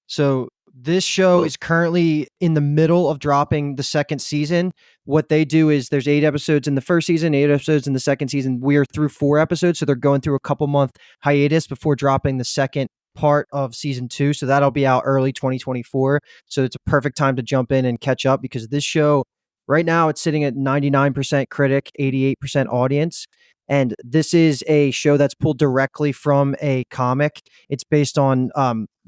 So this show is currently in the middle of dropping the second season. What they do is there's 8 episodes in the first season, 8 episodes in the second season. We are through 4 episodes, so they're going through a couple month hiatus before dropping the second part of season 2. So that'll be out early 2024. So it's a perfect time to jump in and catch up, because this show right now, it's sitting at 99% critic, 88% audience. And this is a show that's pulled directly from a comic. It's based on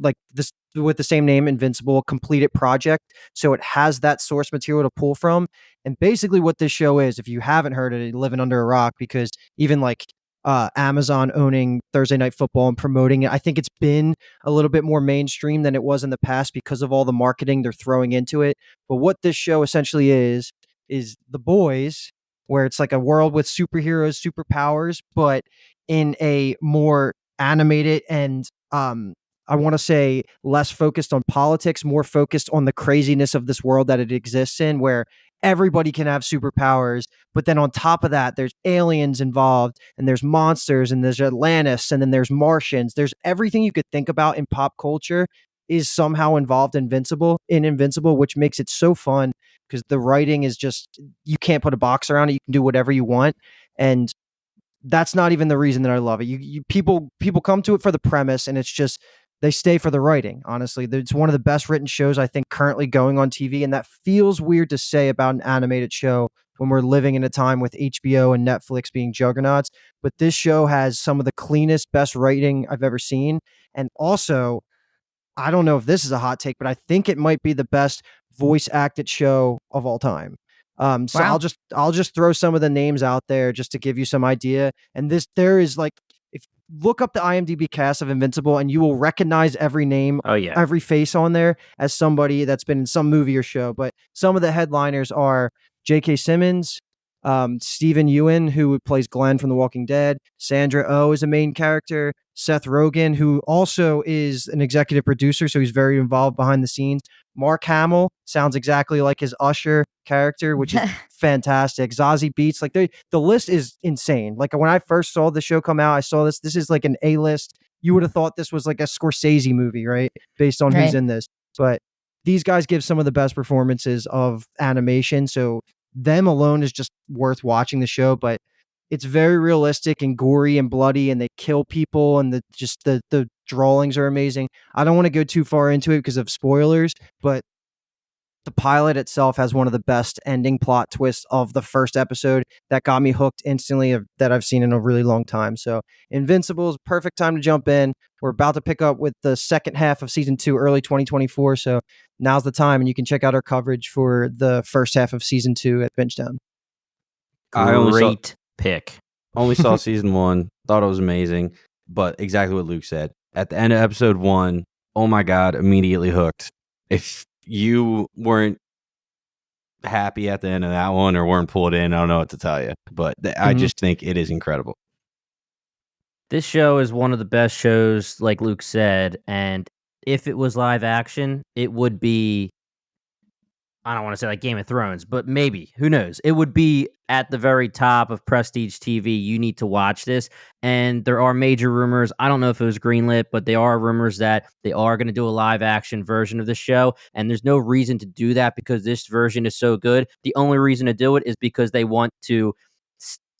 like this, with the same name, Invincible, a completed project. So it has that source material to pull from. And basically what this show is, if you haven't heard it, you're living under a rock, because even like Amazon owning Thursday Night Football and promoting it, I think it's been a little bit more mainstream than it was in the past because of all the marketing they're throwing into it. But what this show essentially is The Boys, where it's like a world with superheroes, superpowers, but in a more animated and I want to say less focused on politics, more focused on the craziness of this world that it exists in, where everybody can have superpowers. But then on top of that, there's aliens involved, and there's monsters, and there's Atlantis, and then there's Martians. There's everything you could think about in pop culture is somehow involved in Invincible, which makes it so fun, because the writing is just, you can't put a box around it. You can do whatever you want. And that's not even the reason that I love it. People come to it for the premise, and it's just, they stay for the writing. Honestly, it's one of the best written shows I think currently going on TV, and that feels weird to say about an animated show when we're living in a time with HBO and Netflix being juggernauts. But this show has some of the cleanest, best writing I've ever seen. And also, I don't know if this is a hot take, but I think it might be the best voice acted show of all time. So Wow. I'll just throw some of the names out there just to give you some idea. And there is like, if look up the IMDb cast of Invincible and you will recognize every name, Oh yeah. every face on there as somebody that's been in some movie or show. But some of the headliners are J.K. Simmons, Stephen Ewan, who plays Glenn from The Walking Dead. Sandra Oh is a main character. Seth Rogen, who also is an executive producer, so he's very involved behind the scenes. Mark Hamill sounds exactly like his Usher character, which is fantastic. Zazie Beetz, like the list is insane. Like when I first saw the show come out, I saw this. This is like an A-list. You would have thought this was like a Scorsese movie, right? Based on who's Right. in this. But these guys give some of the best performances of animation. So them alone is just worth watching the show. But it's very realistic and gory and bloody, and they kill people, and the drawings are amazing. I don't want to go too far into it because of spoilers, but the pilot itself has one of the best ending plot twists of the first episode that got me hooked instantly that I've seen in a really long time. So Invincible is perfect time to jump in. We're about to pick up with the second half of season 2, early 2024. So now's the time, and you can check out our coverage for the first half of season 2 at Bingetown. Great pick. Only saw season 1, thought it was amazing, but exactly what Luke said. At the end of episode 1, oh my God, immediately hooked. If you weren't happy at the end of that one or weren't pulled in, I don't know what to tell you, but I just think it is incredible. This show is one of the best shows, like Luke said, and if it was live action, it would be, I don't want to say like Game of Thrones, but maybe, who knows? It would be at the very top of prestige TV. You need to watch this. And there are major rumors. I don't know if it was greenlit, but there are rumors that they are going to do a live action version of the show. And there's no reason to do that because this version is so good. The only reason to do it is because they want to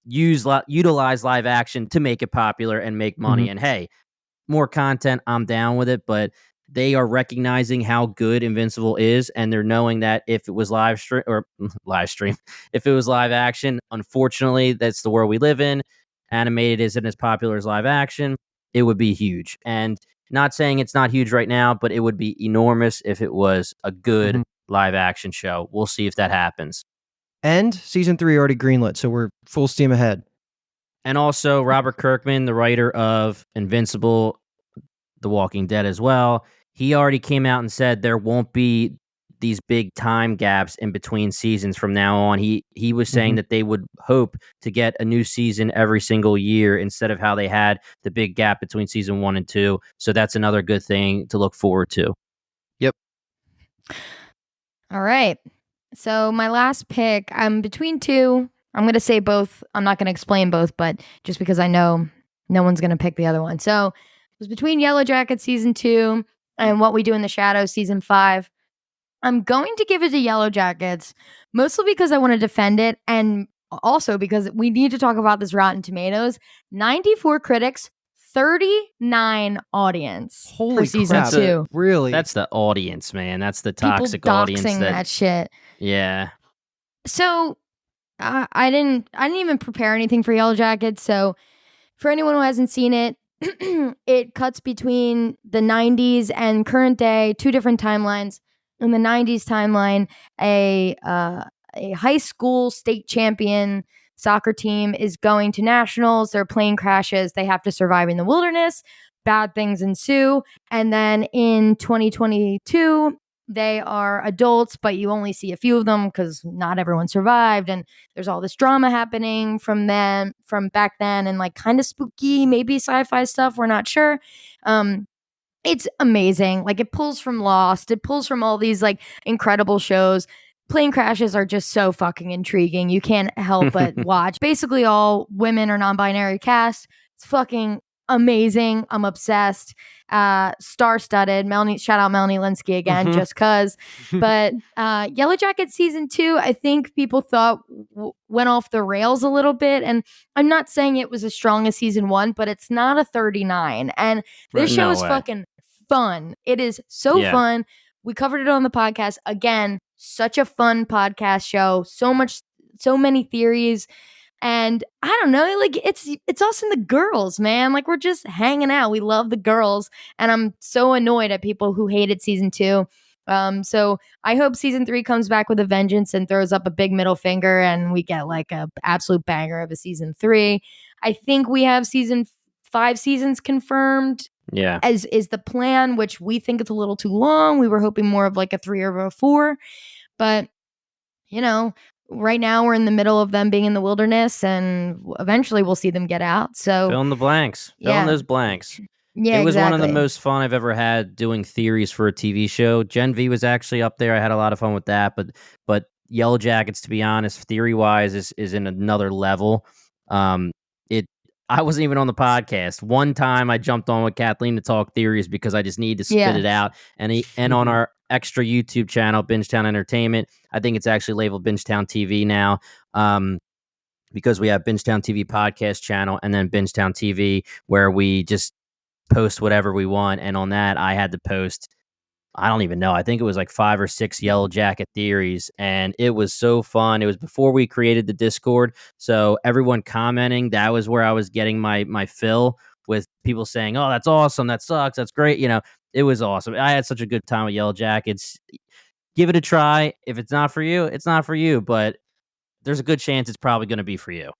utilize live action to make it popular and make money. And hey, more content, I'm down with it, but they are recognizing how good Invincible is, and they're knowing that if it was live stream, if it was live action, unfortunately, that's the world we live in. Animated isn't as popular as live action. It would be huge. And not saying it's not huge right now, but it would be enormous if it was a good live action show. We'll see if that happens. And season 3 already greenlit, so we're full steam ahead. And also Robert Kirkman, the writer of Invincible, The Walking Dead as well, he already came out and said there won't be these big time gaps in between seasons from now on. He was saying that they would hope to get a new season every single year instead of how they had the big gap between season 1 and 2. So that's another good thing to look forward to. Yep. All right. So my last pick, I'm between two. I'm going to say both. I'm not going to explain both, but just because I know no one's going to pick the other one. So it was between Yellow Jackets season 2 and What We Do in the Shadows season 5. I'm going to give it to Yellow Jackets, mostly because I want to defend it, and also because we need to talk about this Rotten Tomatoes. 94 critics, 39 audience for season 2. Really? That's the audience, man. That's the People toxic audience. doxing that shit. Yeah. So I didn't even prepare anything for Yellow Jackets. So for anyone who hasn't seen it, it cuts between the 90s and current day, 2 different timelines. In the 90s timeline, a high school state champion soccer team is going to nationals. Their plane crashes. They have to survive in the wilderness. Bad things ensue. And then in 2022, they are adults, but you only see a few of them because not everyone survived. And there's all this drama happening from back then, and like kind of spooky, maybe sci-fi stuff. We're not sure. It's amazing. Like it pulls from Lost. It pulls from all these like incredible shows. Plane crashes are just so fucking intriguing. You can't help but watch. Basically all women or non-binary cast. It's fucking amazing. I'm obsessed. Star-studded. Shout out Melanie Linsky again, just cause. But Yellow Jacket season 2, I think people thought went off the rails a little bit. And I'm not saying it was as strong as season 1, but it's not a 39. And this show is fucking fun. It is so fun. We covered it on the podcast. Again, such a fun podcast show. So much so many theories. And I don't know, like it's us and the girls, man. Like we're just hanging out. We love the girls, and I'm so annoyed at people who hated season 2. So I hope season 3 comes back with a vengeance and throws up a big middle finger, and we get like a absolute banger of a season 3. I think we have 5 seasons confirmed. Yeah. As is the plan, which we think it's a little too long. We were hoping more of like a 3 or a 4, but you know, right now we're in the middle of them being in the wilderness, and eventually we'll see them get out. So Fill in the blanks. Fill in those blanks. Yeah, it was exactly. one of the most fun I've ever had doing theories for a TV show. Gen V was actually up there. I had a lot of fun with that, but Yellow Jackets, to be honest, theory wise, is in another level. I wasn't even on the podcast. One time I jumped on with Kathleen to talk theories because I just need to spit it out. And on our extra YouTube channel, Bingetown Entertainment, I think it's actually labeled Bingetown TV now, because we have Bingetown TV podcast channel and then Bingetown TV where we just post whatever we want. And on that, I had to post, I don't even know, I think it was like 5 or 6 Yellow Jacket theories, and it was so fun. It was before we created the Discord, so everyone commenting, that was where I was getting my fill, with people saying, oh, that's awesome, that sucks, that's great. It was awesome. I had such a good time with Yellow Jackets. Give it a try. If it's not for you, it's not for you, but there's a good chance it's probably going to be for you.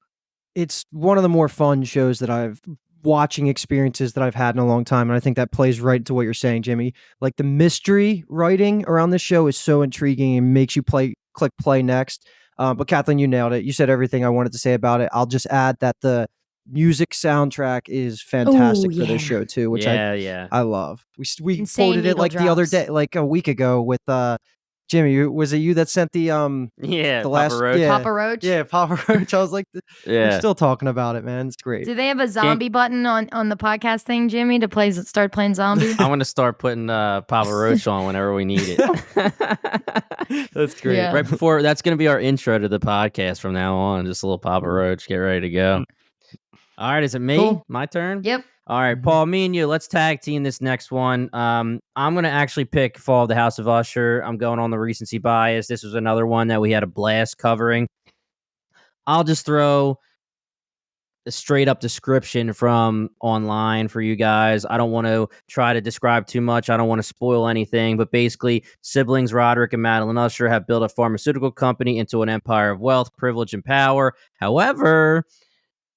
It's one of the more fun shows that I've watching experiences that I've had in a long time. And I think that plays right to what you're saying, Jimmy. Like the mystery writing around this show is so intriguing and makes you click play next. But Kathleen, you nailed it. You said everything I wanted to say about it. I'll just add that the music soundtrack is fantastic for this show too, which I love. We Insane quoted it like needle the other drops. day, like a week ago with Jimmy. Was it you that sent the the the last Papa Roach? Papa Roach? Yeah, Papa Roach. I was like, we're still talking about it, man. It's great. Do they have a zombie button on the podcast thing, Jimmy, to start playing zombie? I'm gonna start putting Papa Roach on whenever we need it. That's great. Yeah. Right before, that's gonna be our intro to the podcast from now on. Just a little Papa Roach. Get ready to go. All right, is it me? Cool. My turn? Yep. All right, Paul, me and you, let's tag team this next one. I'm going to actually pick Fall of the House of Usher. I'm going on the recency bias. This was another one that we had a blast covering. I'll just throw a straight up description from online for you guys. I don't want to try to describe too much. I don't want to spoil anything, but basically siblings Roderick and Madeline Usher have built a pharmaceutical company into an empire of wealth, privilege, and power. However,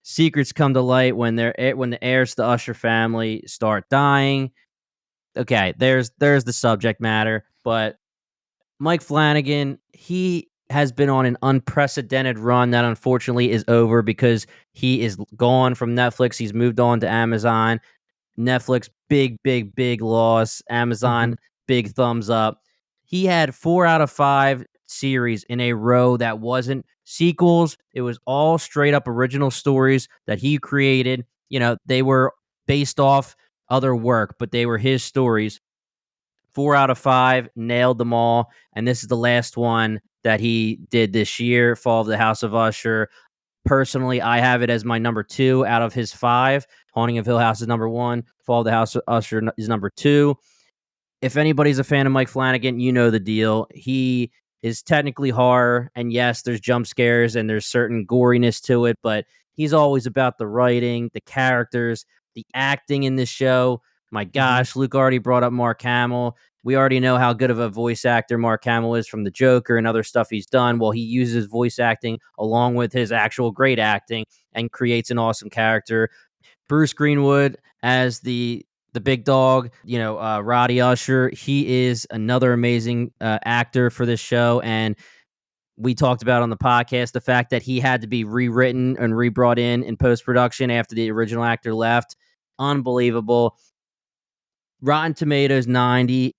secrets come to light when the heirs to the Usher family start dying. Okay, there's the subject matter, but Mike Flanagan, he has been on an unprecedented run that unfortunately is over because he is gone from Netflix. He's moved on to Amazon. Netflix, big loss. Amazon, big thumbs up. He had 4 out of 5 series in a row that wasn't sequels. It was all straight up original stories that he created. They were based off other work, but they were his stories. 4 out of 5, nailed them all. And this is the last one that he did this year, Fall of the House of Usher. Personally, I have it as my number 2 out of his 5. Haunting of Hill House is number 1. Fall of the House of Usher is number 2. If anybody's a fan of Mike Flanagan, you know the deal. He is technically horror, and yes, there's jump scares and there's certain goriness to it, but he's always about the writing, the characters, the acting in this show. My gosh, Luke already brought up Mark Hamill. We already know how good of a voice actor Mark Hamill is from The Joker and other stuff he's done. Well, he uses voice acting along with his actual great acting and creates an awesome character. Bruce Greenwood as the big dog, Roddy Usher. He is another amazing actor for this show. And we talked about on the podcast the fact that he had to be rewritten and rebrought in post-production after the original actor left. Unbelievable. Rotten Tomatoes 90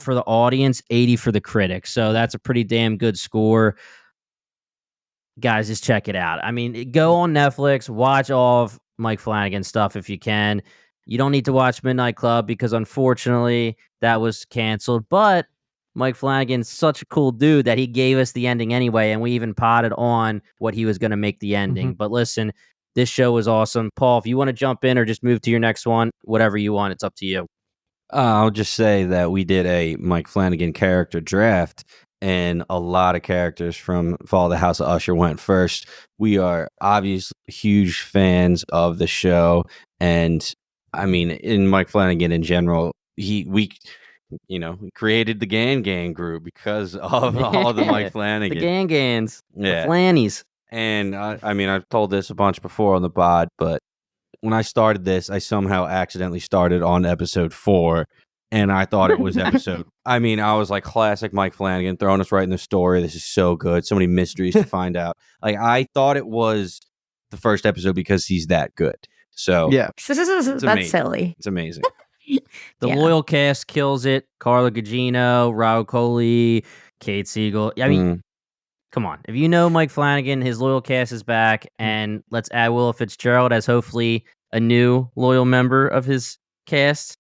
for the audience, 80 for the critics. So that's a pretty damn good score. Guys, just check it out. I mean, go on Netflix, watch all of Mike Flanagan stuff if you can. You don't need to watch Midnight Club because unfortunately that was canceled. But Mike Flanagan's such a cool dude that he gave us the ending anyway, and we even potted on what he was going to make the ending. But listen, this show was awesome. Paul, if you want to jump in or just move to your next one, whatever you want, it's up to you. I'll just say that we did a Mike Flanagan character draft, and a lot of characters from Fall of the House of Usher went first. We are obviously huge fans of the show, and I mean, in Mike Flanagan in general, we created the Gang group because of all the Mike Flanagan. The Gangans, Yeah. the Flannies. And I mean, I've told this a bunch before on the pod, but when I started this, I somehow accidentally started on episode 4, and I thought it was episode. I mean, I was like, classic Mike Flanagan, throwing us right in the story. This is so good. So many mysteries to find out. Like, I thought it was the first episode because he's that good. So Yeah. That's amazing. silly. It's amazing. The Yeah. loyal cast kills it. Carla Gugino, Raul Coley, Kate Siegel. I mean, come on. If you know Mike Flanagan, his loyal cast is back, and let's add Willa Fitzgerald as hopefully a new loyal member of his cast.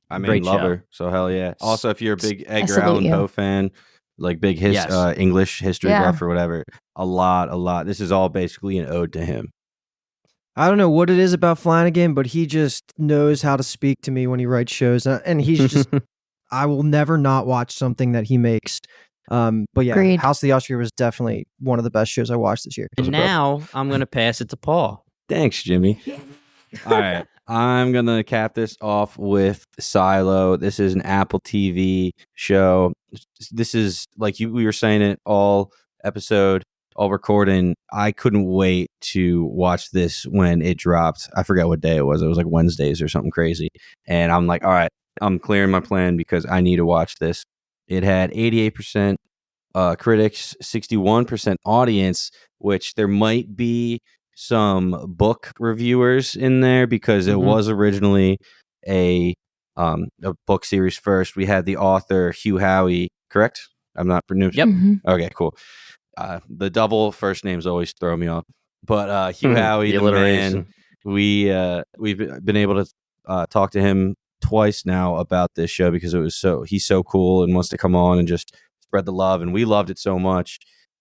I mean, Great love show. her. So hell yeah. Also, if you're a big Edgar salute Allan you. Poe fan, like big Yes. English history Yeah. buff or whatever, a lot. This is all basically an ode to him. I don't know what it is about Flanagan, but he just knows how to speak to me when he writes shows, and he's just. I will never not watch something that he makes. But yeah, Agreed. House of the Usher was definitely one of the best shows I watched this year. And now I'm going to pass it to Paul. Thanks, Jimmy. All right. I'm going to cap this off with Silo. This is an Apple TV show. This is, like we were saying it all episode, all recording. I couldn't wait to watch this when it dropped. I forget what day it was. It was like Wednesdays or something crazy. And I'm like, all right, I'm clearing my plan because I need to watch this. It had 88% critics, 61% audience, which there might be some book reviewers in there because it was originally a book series first. We had the author Hugh Howey, correct? I'm not pronouncing. Yep. Mhm. Okay, cool. The double first names always throw me off. But Hugh Howey, The the man, we've been able to talk to him twice now about this show because he's so cool and wants to come on and just spread the love, and we loved it so much.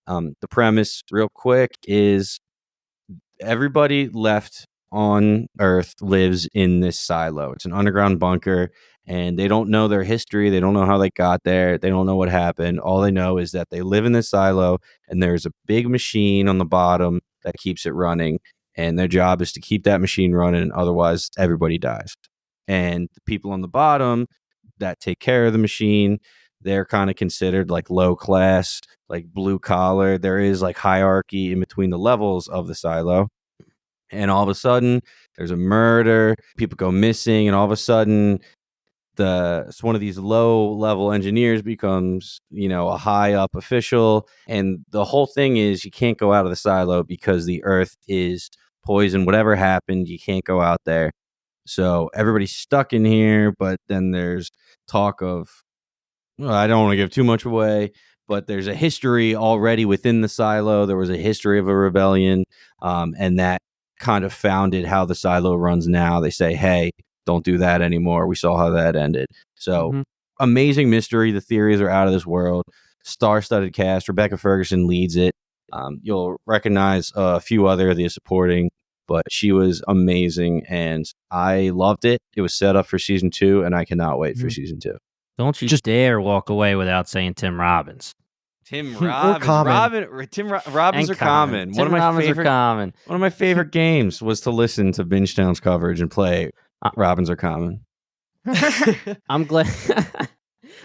The premise, real quick, is everybody left on Earth lives in this silo. It's an underground bunker, and they don't know their history. They don't know how they got there. They don't know what happened. All they know is that they live in this silo, and there's a big machine on the bottom that keeps it running, and their job is to keep that machine running, otherwise everybody dies. And the people on the bottom that take care of the machine, they're kind of considered like low class, like blue collar. There is like hierarchy in between the levels of the silo. And all of a sudden, there's a murder, people go missing, and all of a sudden, one of these low level engineers becomes, a high up official. And the whole thing is you can't go out of the silo because the earth is poisoned. Whatever happened, you can't go out there. So everybody's stuck in here, but then there's talk of, I don't want to give too much away, but there's a history already within the silo. There was a history of a rebellion, and that kind of founded how the silo runs now. They say, hey, don't do that anymore. We saw how that ended. So amazing mystery. The theories are out of this world. Star-studded cast. Rebecca Ferguson leads it. You'll recognize a few other of the supporting, but she was amazing, and I loved it. It was set up for season 2, and I cannot wait for season 2. Don't you dare walk away without saying Tim Robbins. Tim Or Robbins. Common. Tim Robbins And are common. Tim Robbins are common. One of my favorite games was to listen to Bingetown's coverage and play Robbins are common. I'm glad.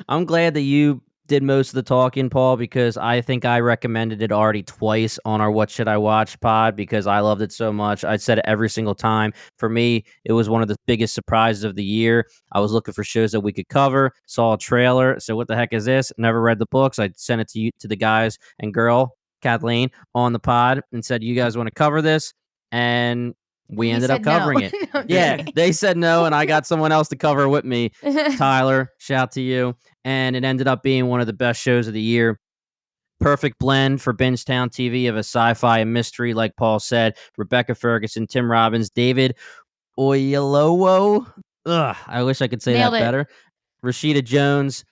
I'm glad that you did most of the talking, Paul, because I think I recommended it already twice on our What Should I Watch pod because I loved it so much. I said it every single time. For me, it was one of the biggest surprises of the year. I was looking for shows that we could cover, saw a trailer, so what the heck is this? Never read the books. I sent it to the guys and girl, Kathleen, on the pod and said, you guys want to cover this? And we ended up covering it. No, I'm Yeah, kidding. they said no, and I got someone else to cover with me. Tyler, shout to you. And it ended up being one of the best shows of the year. Perfect blend for Bingetown TV of a sci-fi and mystery, like Paul said. Rebecca Ferguson, Tim Robbins, David Oyelowo. Ugh, I wish I could say Nailed that it. better. Rashida Jones,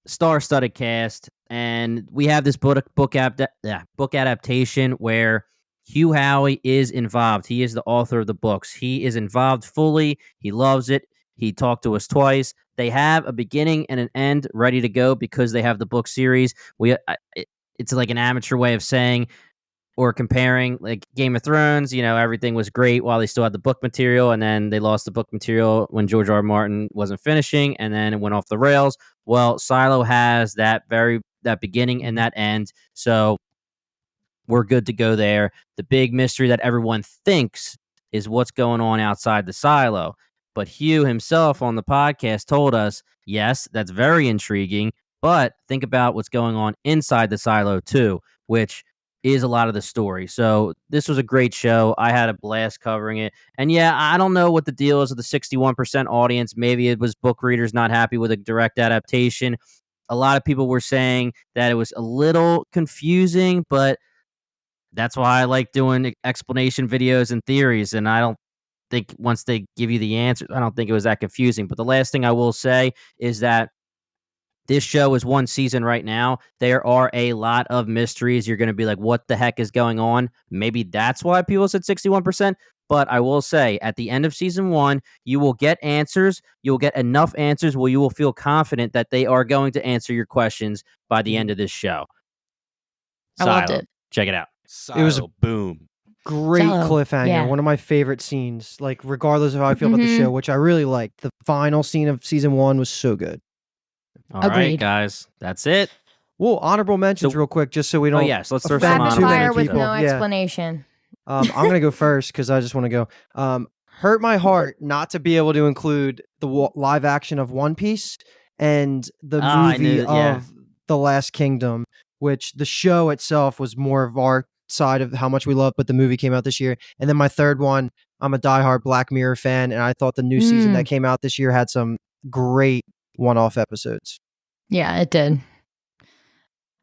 star-studded cast. And we have this book adaptation where Hugh Howey is involved. He is the author of the books. He is involved fully. He loves it. He talked to us twice. They have a beginning and an end ready to go because they have the book series. It's like an amateur way of saying or comparing, like Game of Thrones, everything was great while they still had the book material, and then they lost the book material when George R. R. Martin wasn't finishing, and then it went off the rails. Well, Silo has that beginning and that end, so we're good to go there. The big mystery that everyone thinks is what's going on outside the silo. But Hugh himself on the podcast told us, yes, that's very intriguing, but think about what's going on inside the silo too, which is a lot of the story. So this was a great show. I had a blast covering it. And yeah, I don't know what the deal is with the 61% audience. Maybe it was book readers not happy with a direct adaptation. A lot of people were saying that it was a little confusing, but that's why I like doing explanation videos and theories. And I don't think once they give you the answers, I don't think it was that confusing. But the last thing I will say is that this show is one season right now. There are a lot of mysteries. You're going to be like, what the heck is going on? Maybe that's why people said 61%. But I will say, at the end of season 1, you will get answers. You will get enough answers where you will feel confident that they are going to answer your questions by the end of this show. I loved it. Check it out. Silo, It was boom. Great Silo, cliffhanger. yeah. One of my favorite scenes. Like, regardless of how I feel about the show, which I really liked. The final scene of season 1 was so good. All right, Agreed. guys. That's it. Well, honorable mentions real quick, just so we don't. Yes, let's throw some offend Rapid too honorable many fire with people. no Yeah. explanation. I'm gonna go first because I just want to go. Hurt my heart not to be able to include the live action of One Piece and the movie of The Last Kingdom, which the show itself was more of our side of how much we love, but the movie came out this year. And then my third one, I'm a diehard Black Mirror fan, and I thought the new season that came out this year had some great one-off episodes. Yeah, it did.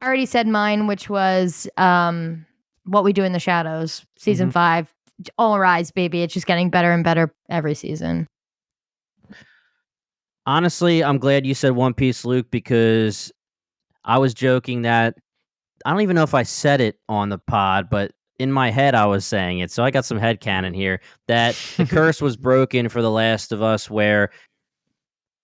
I already said mine, which was What We Do in the Shadows, season 5. All rise, baby. It's just getting better and better every season. Honestly, I'm glad you said One Piece, Luke, because I was joking that I don't even know if I said it on the pod, but in my head I was saying it. So I got some headcanon here that the curse was broken for The Last of Us, where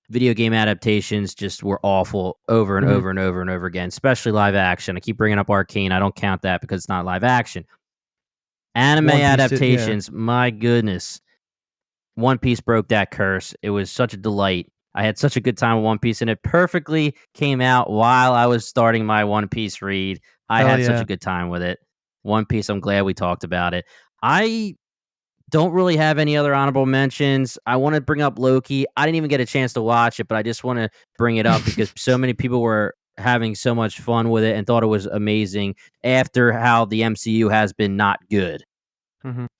video game adaptations just were awful over and over and over and over again, especially live action. I keep bringing up Arcane. I don't count that because it's not live action. Anime adaptations, my goodness. One Piece broke that curse. It was such a delight. I had such a good time with One Piece, and it perfectly came out while I was starting my One Piece read. I had such a good time with it. One Piece, I'm glad we talked about it. I don't really have any other honorable mentions. I want to bring up Loki. I didn't even get a chance to watch it, but I just want to bring it up because so many people were having so much fun with it and thought it was amazing after how the MCU has been not good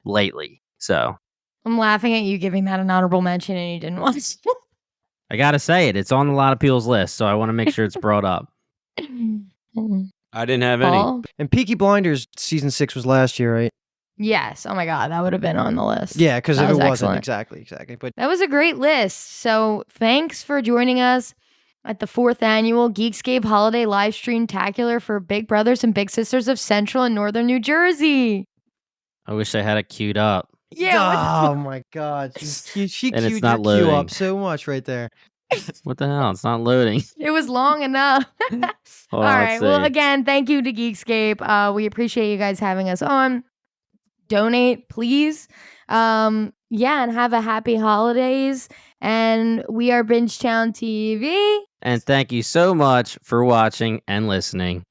lately. So I'm laughing at you giving that an honorable mention and you didn't watch it. I got to say it. It's on a lot of people's list, so I want to make sure it's brought up. I didn't have any. Paul? And Peaky Blinders season 6 was last year, right? Yes. Oh my God, that would have been on the list. Yeah, because if That it was wasn't, excellent. exactly. But That was a great list. So thanks for joining us at the 4th annual Geekscape Holiday Livestream-Tacular for Big Brothers and Big Sisters of Central and Northern New Jersey. I wish I had it queued up. Yeah. oh my God, she And it's queued not your loading. queue up so much right there. What the hell? It's not loading. It was long enough. All right. Well, again, thank you to Geekscape. We appreciate you guys having us on. Donate, please. And have a happy holidays. And we are BingetownTV. And thank you so much for watching and listening.